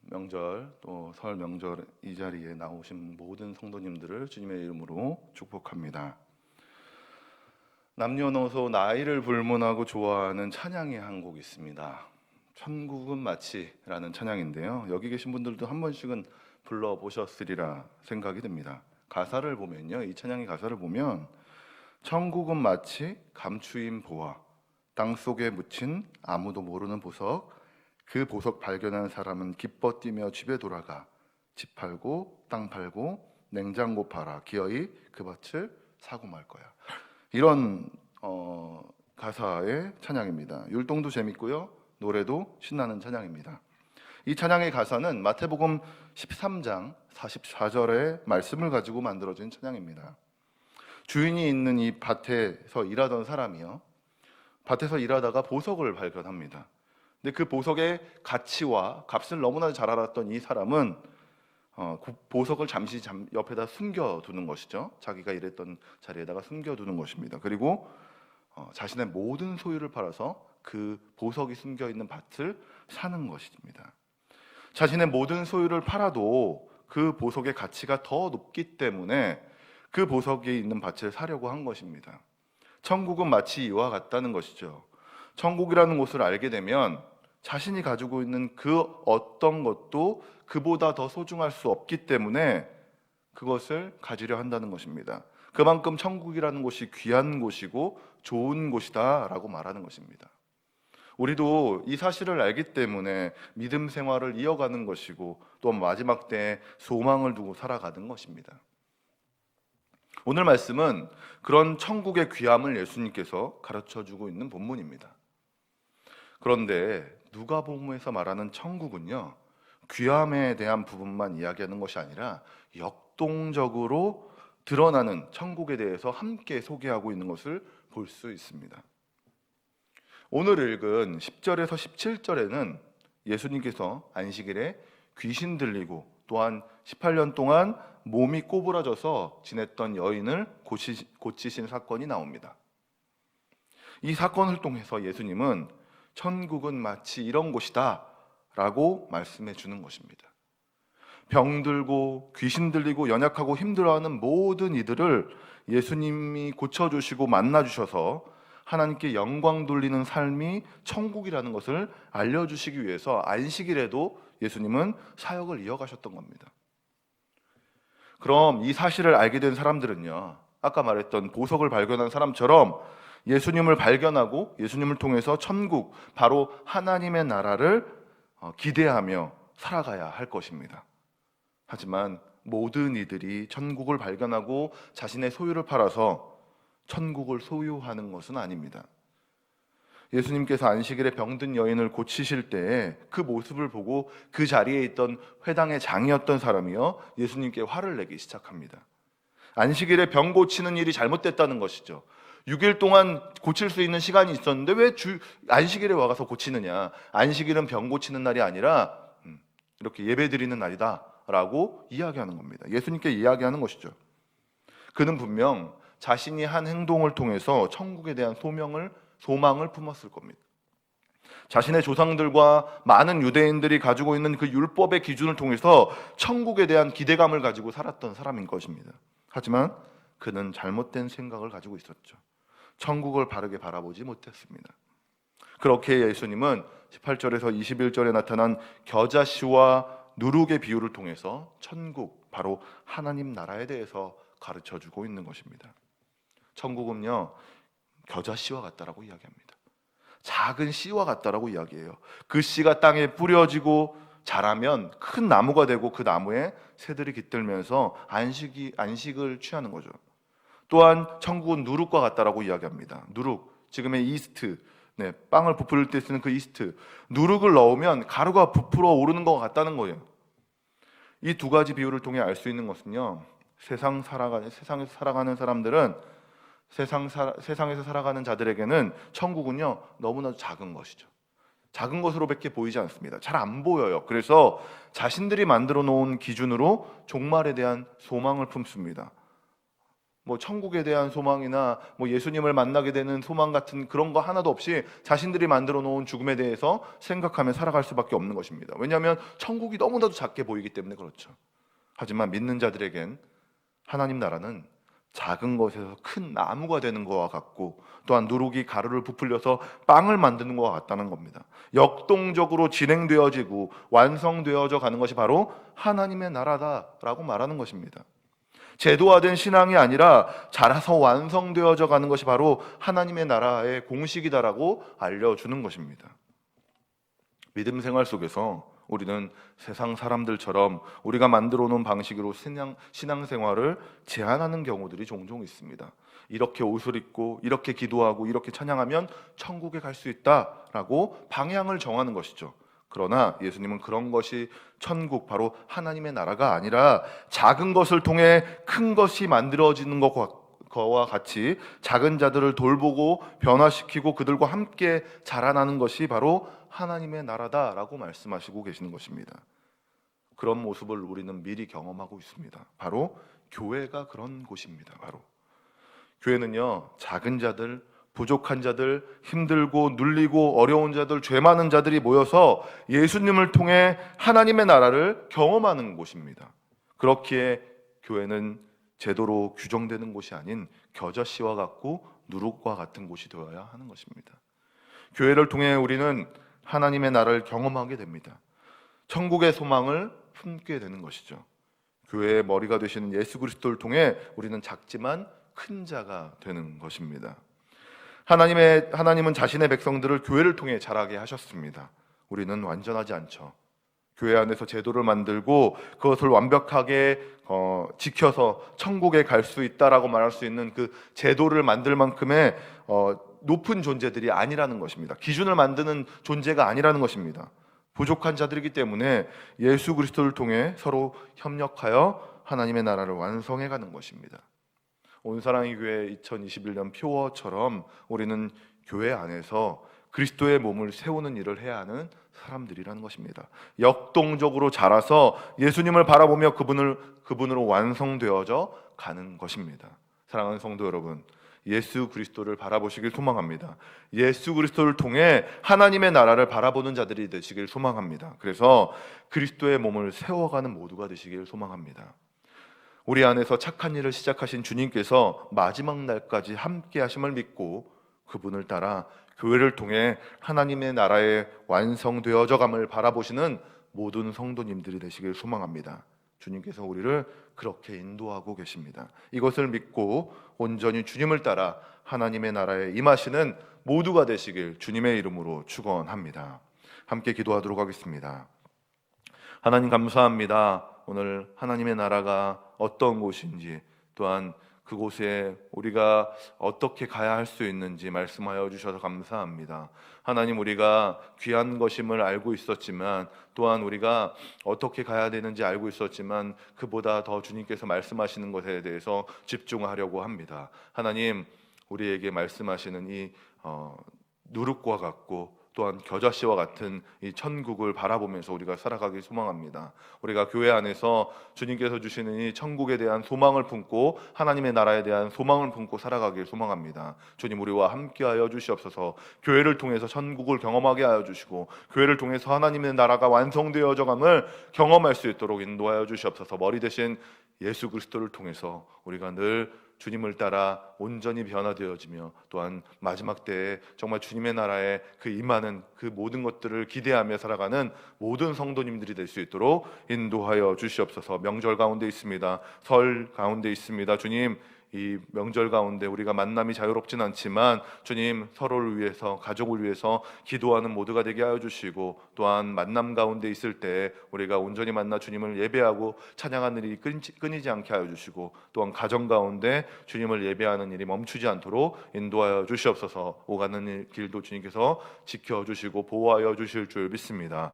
명절 또 설 명절 이 자리에 나오신 모든 성도님들을 주님의 이름으로 축복합니다. 남녀노소 나이를 불문하고 좋아하는 찬양이 한 곡 있습니다. 천국은 마치라는 찬양인데요. 여기 계신 분들도 한 번씩은 불러보셨으리라 생각이 듭니다. 가사를 보면요, 이 찬양의 가사를 보면 천국은 마치 감추인 보화, 땅속에 묻힌 아무도 모르는 보석, 그 보석 발견한 사람은 기뻐 뛰며 집에 돌아가 집 팔고 땅 팔고 냉장고 팔아 기어이 그 밭을 사고 말 거야. 이런 가사의 찬양입니다. 율동도 재밌고요, 노래도 신나는 찬양입니다. 이 찬양의 가사는 마태복음 13장 44절의 말씀을 가지고 만들어진 찬양입니다. 주인이 있는 이 밭에서 일하던 사람이요, 밭에서 일하다가 보석을 발견합니다. 근데 그 보석의 가치와 값을 너무나 잘 알았던 이 사람은 보석을 잠시 옆에다 숨겨두는 것이죠. 자기가 일했던 자리에다가 숨겨두는 것입니다. 그리고 자신의 모든 소유를 팔아서 그 보석이 숨겨있는 밭을 사는 것입니다. 자신의 모든 소유를 팔아도 그 보석의 가치가 더 높기 때문에 그 보석이 있는 밭을 사려고 한 것입니다. 천국은 마치 이와 같다는 것이죠. 천국이라는 곳을 알게 되면 자신이 가지고 있는 그 어떤 것도 그보다 더 소중할 수 없기 때문에 그것을 가지려 한다는 것입니다. 그만큼 천국이라는 곳이 귀한 곳이고 좋은 곳이다라고 말하는 것입니다. 우리도 이 사실을 알기 때문에 믿음 생활을 이어가는 것이고 또 마지막 때에 소망을 두고 살아가는 것입니다. 오늘 말씀은 그런 천국의 귀함을 예수님께서 가르쳐주고 있는 본문입니다. 그런데 누가복음에서 말하는 천국은요, 귀함에 대한 부분만 이야기하는 것이 아니라 역동적으로 드러나는 천국에 대해서 함께 소개하고 있는 것을 볼 수 있습니다. 오늘 읽은 10절에서 17절에는 예수님께서 안식일에 귀신 들리고 또한 18년 동안 몸이 꼬부라져서 지냈던 여인을 고치신 사건이 나옵니다. 이 사건을 통해서 예수님은 천국은 마치 이런 곳이다 라고 말씀해 주는 것입니다. 병들고 귀신 들리고 연약하고 힘들어하는 모든 이들을 예수님이 고쳐주시고 만나주셔서 하나님께 영광 돌리는 삶이 천국이라는 것을 알려주시기 위해서 안식일에도 예수님은 사역을 이어가셨던 겁니다. 그럼 이 사실을 알게 된 사람들은요, 아까 말했던 보석을 발견한 사람처럼 예수님을 발견하고 예수님을 통해서 천국, 바로 하나님의 나라를 기대하며 살아가야 할 것입니다. 하지만 모든 이들이 천국을 발견하고 자신의 소유를 팔아서 천국을 소유하는 것은 아닙니다. 예수님께서 안식일에 병든 여인을 고치실 때에 그 모습을 보고 그 자리에 있던 회당의 장이었던 사람이요, 예수님께 화를 내기 시작합니다. 안식일에 병 고치는 일이 잘못됐다는 것이죠. 6일 동안 고칠 수 있는 시간이 있었는데 왜 안식일에 와서 고치느냐, 안식일은 병 고치는 날이 아니라 이렇게 예배드리는 날이다 라고 이야기하는 겁니다. 예수님께 이야기하는 것이죠. 그는 분명 자신이 한 행동을 통해서 천국에 대한 소망을 품었을 겁니다. 자신의 조상들과 많은 유대인들이 가지고 있는 그 율법의 기준을 통해서 천국에 대한 기대감을 가지고 살았던 사람인 것입니다. 하지만 그는 잘못된 생각을 가지고 있었죠. 천국을 바르게 바라보지 못했습니다. 그렇게 예수님은 18절에서 21절에 나타난 겨자씨와 누룩의 비유를 통해서 천국, 바로 하나님 나라에 대해서 가르쳐주고 있는 것입니다. 천국은요, 겨자씨와 같다라고 이야기합니다. 작은 씨와 같다라고 이야기해요. 그 씨가 땅에 뿌려지고 자라면 큰 나무가 되고 그 나무에 새들이 깃들면서 안식을 취하는 거죠. 또한 천국은 누룩과 같다라고 이야기합니다. 누룩, 지금의 이스트, 빵을 부풀릴 때 쓰는 그 이스트, 누룩을 넣으면 가루가 부풀어 오르는 것 같다는 거예요. 이 두 가지 비유를 통해 알 수 있는 것은요, 세상에서 살아가는 사람들은, 세상에서 살아가는 자들에게는 천국은요, 너무나도 작은 것이죠. 작은 것으로밖에 보이지 않습니다. 잘 안 보여요. 그래서 자신들이 만들어 놓은 기준으로 종말에 대한 소망을 품습니다. 뭐 천국에 대한 소망이나 뭐 예수님을 만나게 되는 소망 같은 그런 거 하나도 없이 자신들이 만들어 놓은 죽음에 대해서 생각하며 살아갈 수밖에 없는 것입니다. 왜냐하면 천국이 너무나도 작게 보이기 때문에 그렇죠. 하지만 믿는 자들에겐 하나님 나라는 작은 것에서 큰 나무가 되는 것과 같고, 또한 누룩이 가루를 부풀려서 빵을 만드는 것과 같다는 겁니다. 역동적으로 진행되어지고 완성되어져 가는 것이 바로 하나님의 나라다라고 말하는 것입니다. 제도화된 신앙이 아니라 자라서 완성되어져 가는 것이 바로 하나님의 나라의 공식이다라고 알려주는 것입니다. 믿음 생활 속에서 우리는 세상 사람들처럼 우리가 만들어 놓은 방식으로 신앙생활을 제한하는 경우들이 종종 있습니다. 이렇게 옷을 입고 이렇게 기도하고 이렇게 찬양하면 천국에 갈 수 있다라고 방향을 정하는 것이죠. 그러나 예수님은 그런 것이 천국, 바로 하나님의 나라가 아니라 작은 것을 통해 큰 것이 만들어지는 것과 같이 작은 자들을 돌보고 변화시키고 그들과 함께 자라나는 것이 바로 하나님의 나라다라고 말씀하시고 계시는 것입니다. 그런 모습을 우리는 미리 경험하고 있습니다. 바로 교회가 그런 곳입니다. 바로 교회는요, 작은 자들, 부족한 자들, 힘들고 눌리고 어려운 자들, 죄 많은 자들이 모여서 예수님을 통해 하나님의 나라를 경험하는 곳입니다. 그렇기에 교회는 제도로 규정되는 곳이 아닌 겨자씨와 같고 누룩과 같은 곳이 되어야 하는 것입니다. 교회를 통해 우리는 하나님의 나라를 경험하게 됩니다. 천국의 소망을 품게 되는 것이죠. 교회의 머리가 되시는 예수 그리스도를 통해 우리는 작지만 큰 자가 되는 것입니다. 하나님은 자신의 백성들을 교회를 통해 자라게 하셨습니다. 우리는 완전하지 않죠. 교회 안에서 제도를 만들고 그것을 완벽하게 지켜서 천국에 갈 수 있다라고 말할 수 있는 그 제도를 만들 만큼의 높은 존재들이 아니라는 것입니다. 기준을 만드는 존재가 아니라는 것입니다. 부족한 자들이기 때문에 예수 그리스도를 통해 서로 협력하여 하나님의 나라를 완성해 가는 것입니다. 온사랑의 교회 2021년 표어처럼 우리는 교회 안에서 그리스도의 몸을 세우는 일을 해야 하는 사람들이라는 것입니다. 역동적으로 자라서 예수님을 바라보며 그분으로 완성되어져 가는 것입니다. 사랑하는 성도 여러분, 예수 그리스도를 바라보시길 소망합니다. 예수 그리스도를 통해 하나님의 나라를 바라보는 자들이 되시길 소망합니다. 그래서 그리스도의 몸을 세워가는 모두가 되시길 소망합니다. 우리 안에서 착한 일을 시작하신 주님께서 마지막 날까지 함께 하심을 믿고 그분을 따라 교회를 통해 하나님의 나라의 완성되어져 감을 바라보시는 모든 성도님들이 되시길 소망합니다. 주님께서 우리를 그렇게 인도하고 계십니다. 이것을 믿고 온전히 주님을 따라 하나님의 나라에 임하시는 모두가 되시길 주님의 이름으로 축원합니다. 함께 기도하도록 하겠습니다. 하나님 감사합니다. 오늘 하나님의 나라가 어떤 곳인지, 또한 그곳에 우리가 어떻게 가야 할 수 있는지 말씀하여 주셔서 감사합니다. 하나님, 우리가 귀한 것임을 알고 있었지만, 또한 우리가 어떻게 가야 되는지 알고 있었지만 그보다 더 주님께서 말씀하시는 것에 대해서 집중하려고 합니다. 하나님, 우리에게 말씀하시는 이 누룩과 같고 또한 겨자씨와 같은 이 천국을 바라보면서 우리가 살아가길 소망합니다. 우리가 교회 안에서 주님께서 주시는 이 천국에 대한 소망을 품고 하나님의 나라에 대한 소망을 품고 살아가길 소망합니다. 주님, 우리와 함께하여 주시옵소서. 교회를 통해서 천국을 경험하게 하여 주시고 교회를 통해서 하나님의 나라가 완성되어져감을 경험할 수 있도록 인도하여 주시옵소서. 머리 대신 예수 그리스도를 통해서 우리가 늘 주님을 따라 온전히 변화되어지며 또한 마지막 때에 정말 주님의 나라에 그 임하는 그 모든 것들을 기대하며 살아가는 모든 성도님들이 될 수 있도록 인도하여 주시옵소서. 명절 가운데 있습니다. 설 가운데 있습니다. 주님, 이 명절 가운데 우리가 만남이 자유롭진 않지만 주님, 서로를 위해서, 가족을 위해서 기도하는 모두가 되게 하여 주시고, 또한 만남 가운데 있을 때 우리가 온전히 만나 주님을 예배하고 찬양하는 일이 끊이지 않게 하여 주시고, 또한 가정 가운데 주님을 예배하는 일이 멈추지 않도록 인도하여 주시옵소서. 오가는 길도 주님께서 지켜주시고 보호하여 주실 줄 믿습니다.